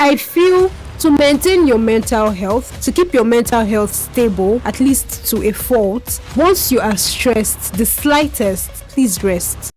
I feel to maintain your mental health, to keep your mental health stable, at least to a fault, once you are stressed, the slightest, please rest.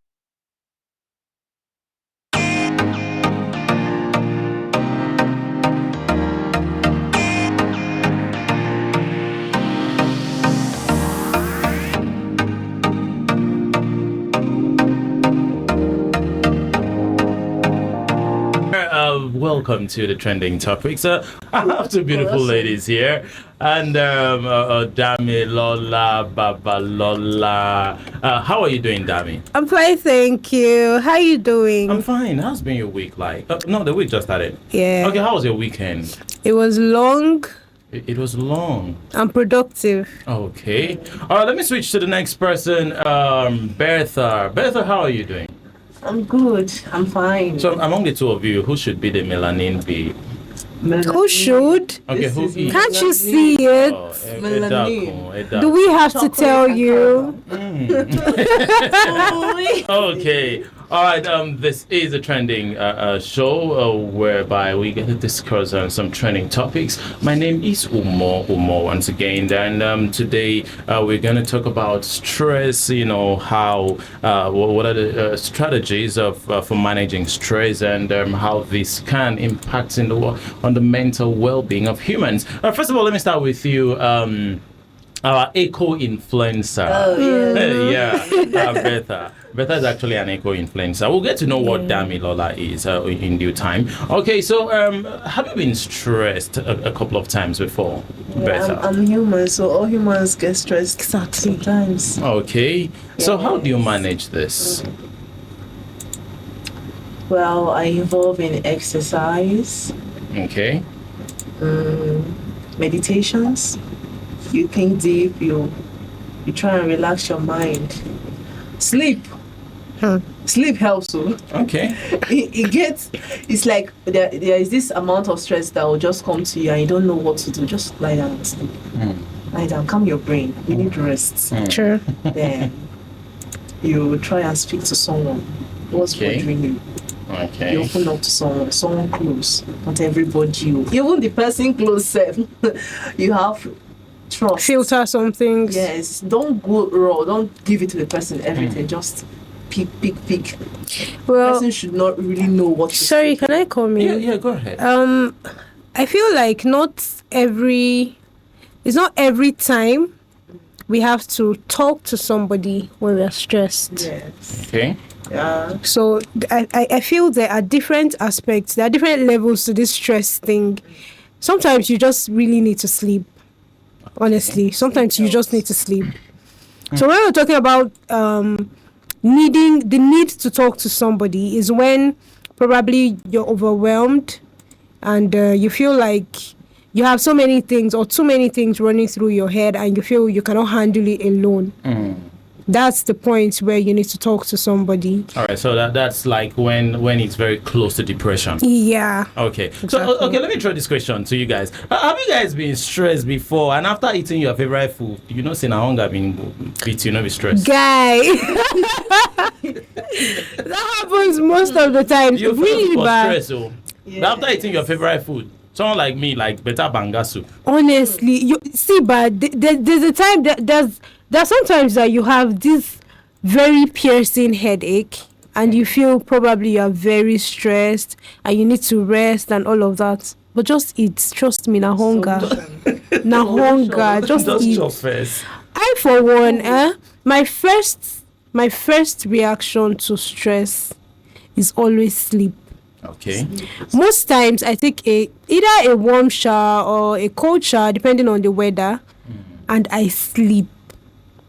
Welcome to the trending topics. I have two beautiful ladies here, and Dami Lola, Baba Lola. How are you doing, Dami? I'm fine, thank you. How are you doing? I'm fine. How's been your week like? No, the week just started. Yeah. Okay, how was your weekend? It was long. It was long. And productive. Okay. All right, let me switch to the next person. Bertha. Bertha, how are you doing? I'm good. I'm fine. So among the two of you, who should be the melanin bee? Who should? Okay, who is? Can't you see it? Melanin. Do we have to tell you? Okay. All right. This is a trending show whereby we get to discuss some trending topics. My name is Umoh Umoh once again, and today we're going to talk about stress. You know how what are the strategies of for managing stress and how this can impact on the mental well-being of humans. First of all, let me start with you. Our eco-influencer. Oh, yeah. Bertha. Bertha is actually an eco-influencer. We'll get to know what Dami Lola is in due time. Okay, so have you been stressed a couple of times before, Bertha? I'm human, so all humans get stressed sometimes. Okay, so how do you manage this? Well, I involve in exercise. Okay. Meditations. You think deep, you try and relax your mind. Sleep. Sleep helps you. Okay. It's like there is this amount of stress that will just come to you and you don't know what to do. Just lie down and sleep. Lie down, calm your brain. You need rest. Sure. Then you try and speak to someone. What's bothering you? Okay. You open up to someone close. Not everybody. Even the person close self. You have trust. Filter some things. Yes. Don't go raw. Don't give it to the person everything. Just pick. Well, the person should not really know what to sorry, say. can I come in? Yeah, go ahead. I feel like it's not every time we have to talk to somebody when we're stressed. Yes. Okay. Yeah. So I feel there are different aspects, there are different levels to this stress thing. Sometimes you just really need to sleep. Honestly, sometimes you just need to sleep. So when we're talking about the need to talk to somebody is when probably you're overwhelmed and you feel like you have so many things or too many things running through your head and you feel you cannot handle it alone. That's the point where you need to talk to somebody. All right, so that's like when it's very close to depression. Yeah. Okay. Exactly. So okay, let me throw this question to you guys. Have you guys been stressed before? And after eating your favorite food, you know, say na hunger been beat you, not be stressed. Guy. That happens most of the time. You really feel bad. stress, but after eating your favorite food, someone like me like better banga soup. Honestly, you see, but there's a time that there's sometimes that you have this very piercing headache and you feel probably you are very stressed and you need to rest and all of that. But just eat. Trust me, na hunger. Na hunger. Just eat. First. I for one, my first reaction to stress is always sleep. Okay. Most times I take either a warm shower or a cold shower depending on the weather and I sleep.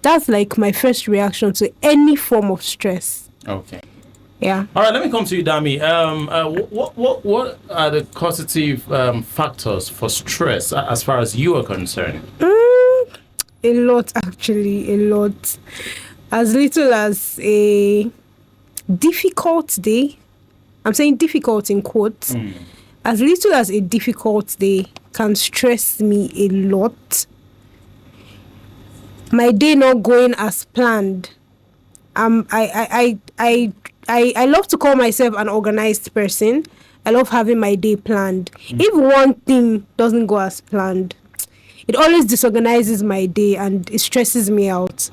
That's like my first reaction to any form of stress. Okay. Yeah. All right, let me come to you, Dami. What are the causative factors for stress as far as you are concerned? A lot, actually, a lot. As little as a difficult day. I'm saying difficult in quotes. As little as a difficult day can stress me a lot. My day not going as planned. I love to call myself an organized person, I love having my day planned. If one thing doesn't go as planned, it always disorganizes my day and it stresses me out.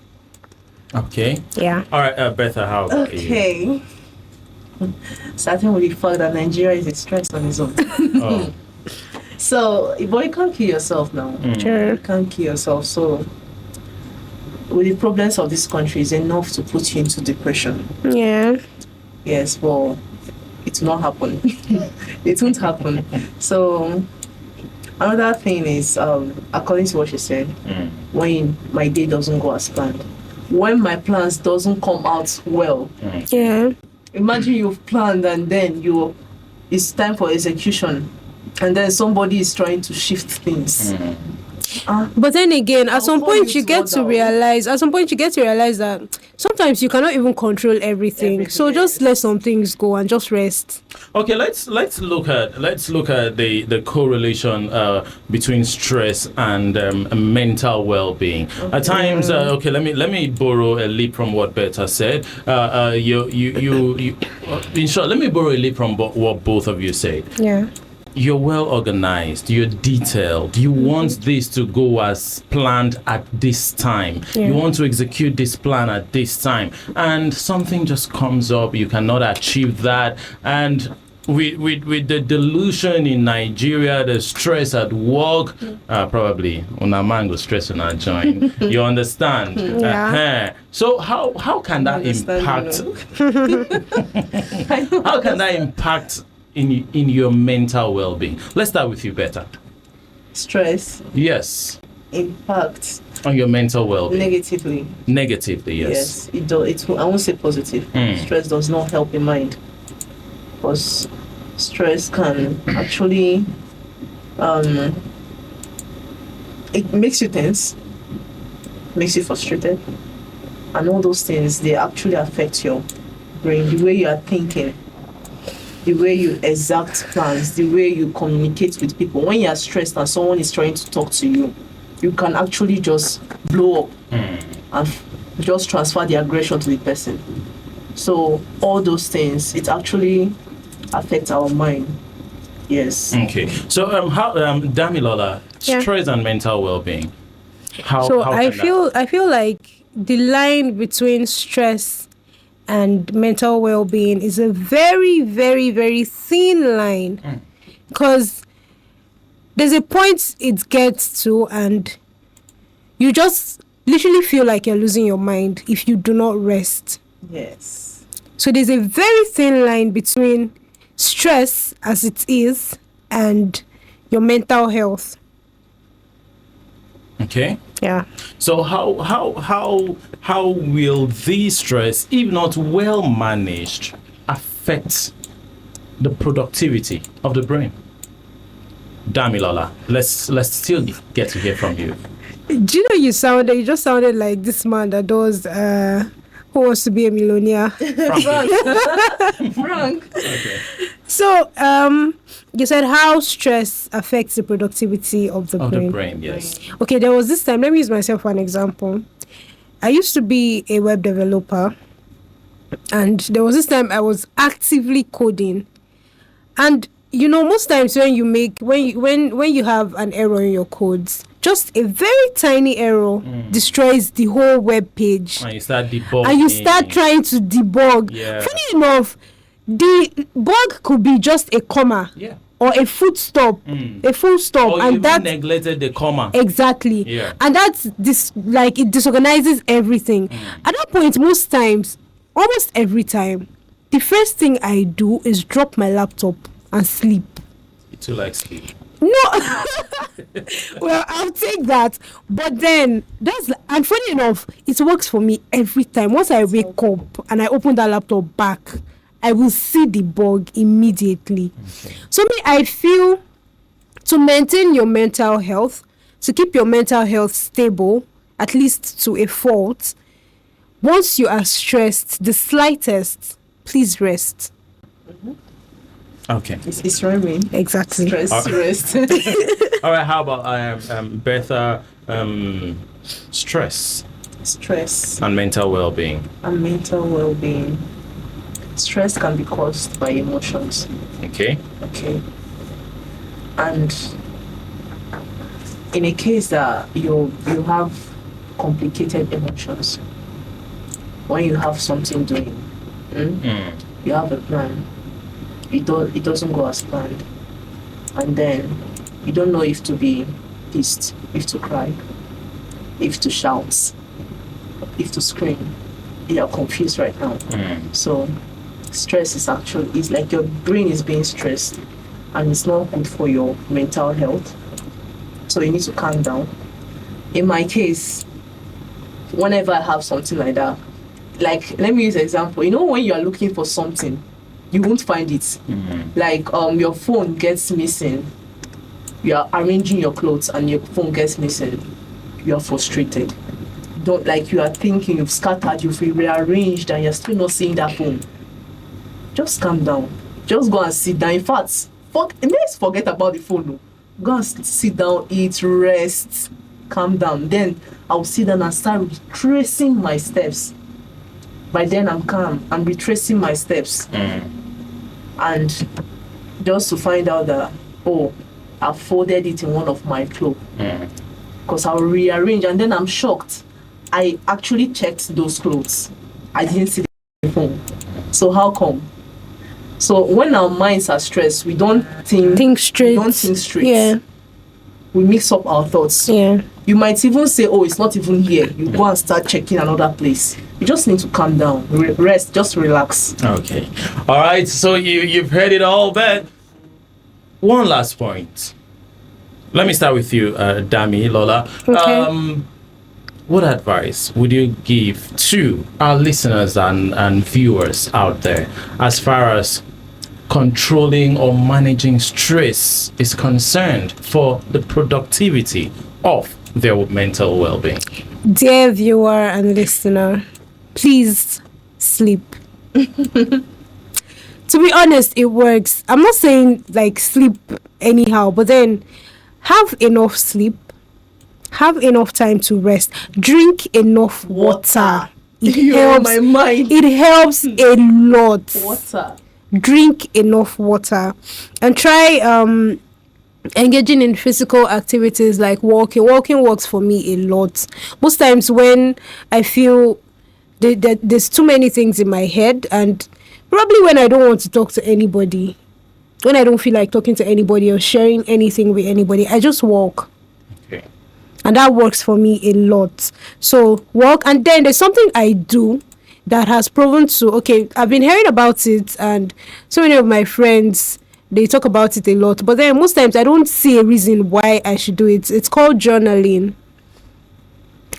Okay. Yeah. All right, Bertha, how about you? Okay. Starting with the fact that Nigeria is a stress on its own. Oh. So, but you can't kill yourself now. Sure. You can't kill yourself. So, with the problems of this country, is enough to put you into depression. Yeah. Yes, well, it will not happen. It won't happen. So, another thing is, according to what she said, when my day doesn't go as planned, when my plans doesn't come out well, Yeah. imagine you've planned and then it's time for execution, and then somebody is trying to shift things. But then again, at some call point you you get to down. realize. That sometimes you cannot even control everything. So just let some things go and just rest. Okay, let's look at the correlation between stress and mental well-being. At times, okay, let me borrow a leap from what Bertha said. You in short, let me borrow a leap from what both of you said. Yeah. You're well organized, you're detailed, you want this to go as planned at this time, you want to execute this plan at this time, and something just comes up, you cannot achieve that, and with the delusion in Nigeria, the stress at work, probably una mango stress on our joint. You understand? Yeah. So how can that impact? How can that impact in your mental well-being? Let's start with you, Bertha. Stress Yes. impacts On your mental well-being. negatively. Negatively, yes. Yes, it does. I won't say positive. Stress does not help your mind, because stress can actually it makes you tense, makes you frustrated, and all those things, they actually affect your brain, the way you are thinking, the way you exact plans, the way you communicate with people. When you are stressed and someone is trying to talk to you, you can actually just blow up and just transfer the aggression to the person. So all those things, it actually affects our mind. Yes. Okay. So how Damilola, stress and mental well-being. How I can feel like the line between stress and mental well-being is a very, very, very thin line, because there's a point it gets to and you just literally feel like you're losing your mind if you do not rest. Yes. So there's a very thin line between stress as it is and your mental health. Okay. Yeah. So how will this stress, if not well managed, affect the productivity of the brain? Damilola, let's still get to hear from you. Do you know you just sounded like this man that does Who Wants to Be a Millionaire? Frank. Okay. So you said how stress affects the productivity of the Of brain. the brain, yes. Okay, there was this time, let me use myself for an example. I used to be a web developer, and there was this time I was actively coding. And you know, most times when you have an error in your codes, just a very tiny error destroys the whole web page. And you start debugging. And you start trying to debug. Yeah. Funny enough, the bug could be just a comma. Yeah. Or a full stop, a full stop, Or you and even that neglected the comma. exactly, Yeah. and that's it disorganizes everything. At that point, most times, almost every time, the first thing I do is drop my laptop and sleep. You too like sleep. No, well, I'll take that, but then and funny enough, it works for me every time. Once I wake up and I open that laptop back, I will see the bug immediately. Okay. So I feel to maintain your mental health, to keep your mental health stable, at least to a fault, once you are stressed, the slightest, please rest. Okay. It's rhyming. Exactly. Stress, rest. All right. How about Bertha? Stress Stress and mental well-being. and mental well-being. Stress can be caused by emotions. Okay. Okay. And in a case that you have complicated emotions, when you have something doing, you have a plan, it doesn't go as planned, and then you don't know if to be pissed, if to cry, if to shout, if to scream. You are confused right now. So stress is like your brain is being stressed, and it's not good for your mental health. So you need to calm down. In my case, whenever I have something like that, like, let me use an example. You know, when you are looking for something, you won't find it. Like your phone gets missing. You are arranging your clothes and your phone gets missing. You are frustrated. Don't, like, you are thinking, you've scattered, you've rearranged, and you're still not seeing that phone. Just calm down. Just go and sit down. In fact, let's forget about the phone. No. Go and sit down, eat, rest, calm down. Then I'll sit down and start retracing my steps. By then I'm calm. I'm retracing my steps. And just to find out that, I folded it in one of my clothes. Because I'll rearrange, and then I'm shocked. I actually checked those clothes. I didn't see the phone. So how come? So when our minds are stressed, we don't think straight. We don't think straight. Yeah. We mix up our thoughts. Yeah. You might even say, it's not even here. You go and start checking another place. You just need to calm down, rest, just relax. Okay. All right. So you've heard it all, but one last point. Let me start with you, Dami, Lola. Okay. What advice would you give to our listeners and viewers out there as far as controlling or managing stress is concerned for the productivity of their mental well-being? Dear viewer and listener, please sleep. To be honest, it works. I'm not saying like sleep anyhow, but then have enough sleep. Have enough time to rest. Drink enough water. It helps. My mind. It helps a lot. Water. Drink enough water, and try engaging in physical activities like walking. Walking works for me a lot. Most times when I feel there's too many things in my head, and probably when I don't want to talk to anybody, when I don't feel like talking to anybody or sharing anything with anybody, I just walk. Okay. And that works for me a lot. So walk, and then there's something I do that has proven to, I've been hearing about it, and so many of my friends, they talk about it a lot, but then most times I don't see a reason why I should do it. It's called journaling.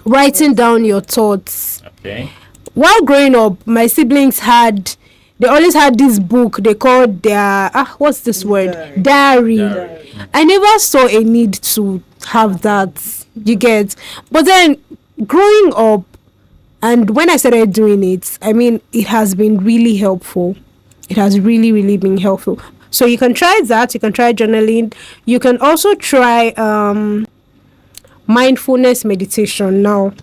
Writing down your thoughts. Okay. While growing up, my siblings they always had this book they called their what's this word? Diary. I never saw a need to have that, you get. But then growing up, and when I started doing it, I mean, it has been really helpful. It has really, really been helpful. So you can try that. You can try journaling. You can also try mindfulness meditation. Now,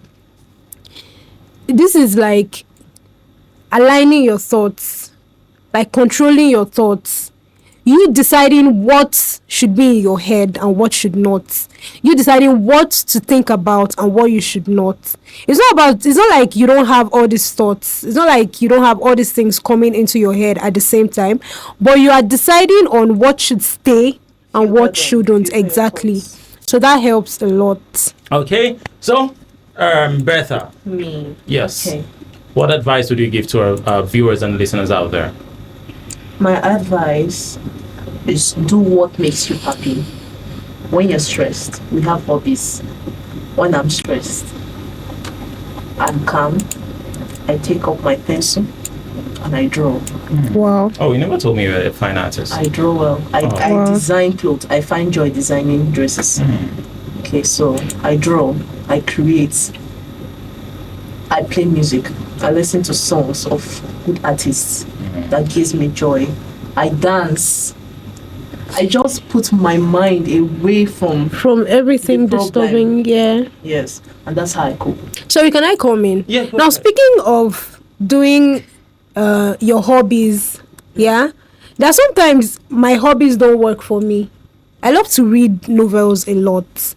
this is like aligning your thoughts, like controlling your thoughts. You deciding what should be in your head and what should not. You deciding what to think about and what you should not. It's not like you don't have all these thoughts. It's not like you don't have all these things coming into your head at the same time. But you are deciding on what should stay and what shouldn't. Exactly. So that helps a lot. Okay. So, Bertha. Me. Yes. Okay. What advice would you give to our viewers and listeners out there? My advice is do what makes you happy. When you're stressed, we have hobbies. When I'm stressed, I'm calm. I take up my pencil and I draw. Wow. Oh, you never told me you were a fine artist. I draw well. I design clothes. I find joy designing dresses. Okay, so I draw. I create. I play music. I listen to songs of good artists. That gives me joy. I dance. I just put my mind away from everything the problem. disturbing. Yeah. Yes, and that's how I cope. So can I come in? Yeah. Go Now, ahead. speaking of doing your hobbies. Yeah, there are sometimes my hobbies don't work for me. I love to read novels a lot,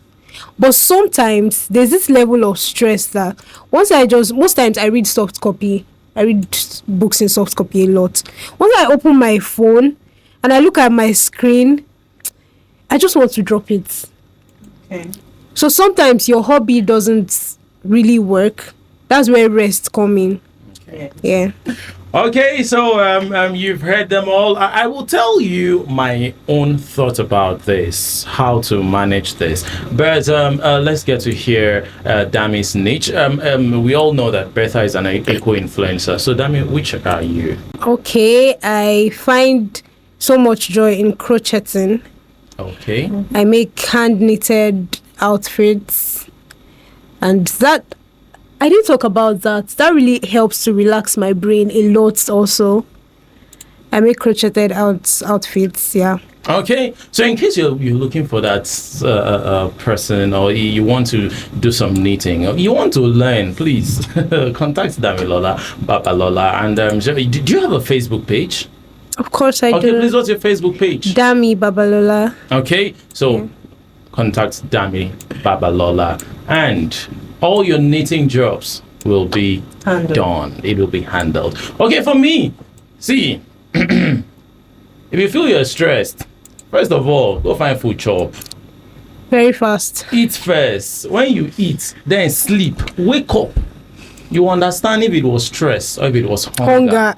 but sometimes there's this level of stress that most times I read soft copy. I read books in soft copy a lot. Once I open my phone and I look at my screen, I just want to drop it. Okay. So sometimes your hobby doesn't really work. That's where rest come in. Yeah. Yeah. Okay, so you've heard them all. I will tell you my own thought about this, how to manage this. But let's get to hear Dami's niche. We all know that Bertha is an eco-influencer. So Dami, which are you? Okay, I find so much joy in crocheting. Okay. I make hand knitted outfits, and that I didn't talk about that. That really helps to relax my brain a lot. Also, I make crocheted outfits. Yeah. Okay, so in case you're looking for that person, or you want to do some knitting, or you want to learn, please contact Damilola Babalola. And do you have a Facebook page? Of course I Okay, do. please, what's your Facebook page? Dami Babalola. Okay, so contact Dami Babalola, and all your knitting jobs will be Handled. done. It will be handled. Okay, for me, see, if you feel you're stressed, first of all, go find food chop. Very fast. Eat first. When you eat, then sleep. Wake up. You understand if it was stress or if it was hunger.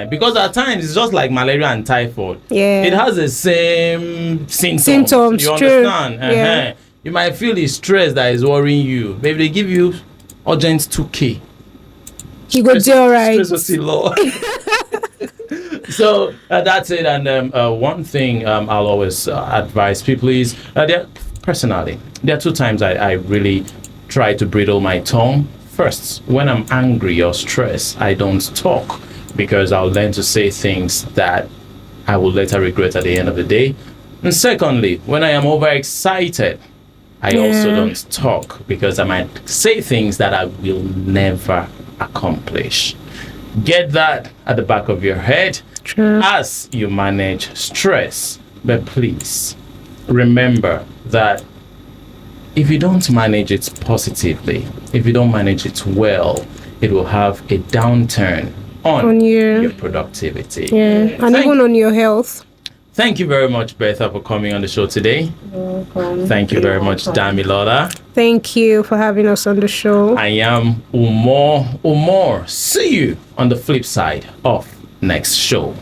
Because at times it's just like malaria and typhoid. Yeah. It has the same symptoms. Symptoms, You true. understand? Yeah. You might feel the stress that is worrying you. Maybe they give you urgent 2K. You go do alright. Stress was still low. So that's it. And one thing I'll always advise people is personally, there are two times I really try to bridle my tongue. First, when I'm angry or stressed, I don't talk because I'll learn to say things that I will later regret at the end of the day. And secondly, when I am overexcited, I also don't talk because I might say things that I will never accomplish. Get that at the back of your head as you manage stress. But please remember that if you don't manage it positively, if you don't manage it well, it will have a downturn on your productivity. Yeah. And even on your health. Thank you very much, Bertha, for coming on the show today. Welcome. Thank you very much, Damilola. Thank you for having us on the show. I am Umoh Umoh. See you on the flip side of next show.